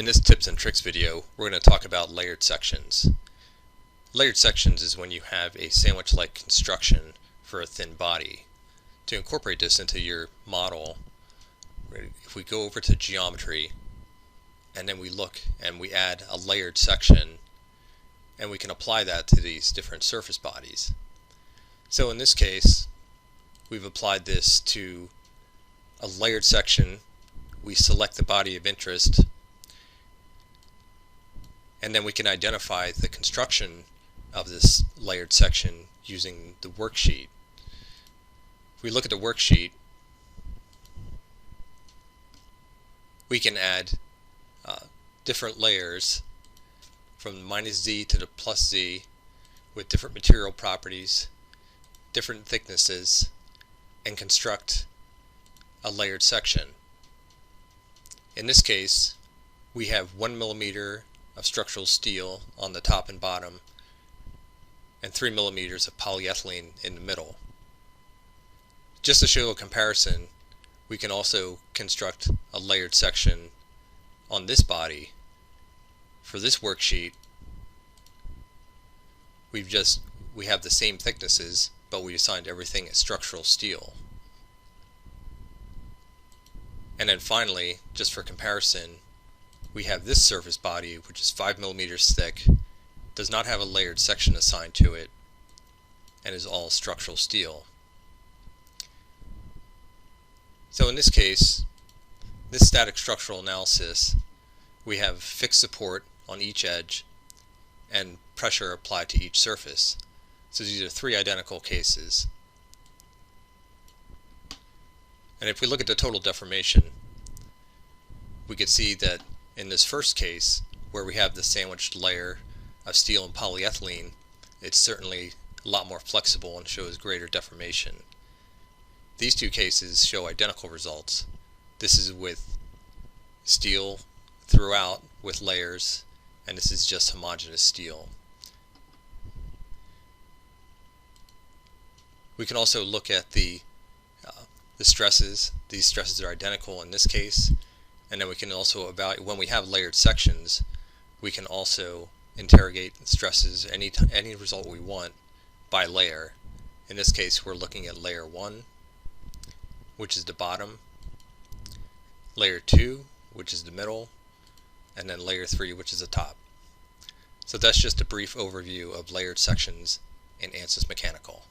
In this tips and tricks video, we're going to talk about layered sections. Layered sections is when you have a sandwich-like construction for a thin body. To incorporate this into your model, if we go over to geometry and then we look and we add a layered section, and we can apply that to these different surface bodies. So in this case, we've applied this to a layered section. We select the body of interest, and then we can identify the construction of this layered section using the worksheet. If we look at the worksheet, we can add different layers from -z to the +z with different material properties, different thicknesses, and construct a layered section. In this case, we have 1 millimeter of structural steel on the top and bottom and 3 millimeters of polyethylene in the middle. Just to show a comparison, we can also construct a layered section on this body. For this worksheet, we have the same thicknesses, but we assigned everything as structural steel. And then finally, just for comparison, we have this surface body, which is 5 millimeters thick, does not have a layered section assigned to it, and is all structural steel. So in this case, this static structural analysis, we have fixed support on each edge and pressure applied to each surface. So these are 3 identical cases. And if we look at the total deformation, we can see that in this first case, where we have the sandwiched layer of steel and polyethylene, it's certainly a lot more flexible and shows greater deformation. These 2 cases show identical results. This is with steel throughout with layers, and this is just homogeneous steel. We can also look at the stresses. These stresses are identical in this case, and then we can also evaluate, when we have layered sections, we can also interrogate stresses, any result we want, by layer. In this case, we're looking at layer 1, which is the bottom, layer 2, which is the middle, and then layer 3, which is the top. So that's just a brief overview of layered sections in Ansys Mechanical.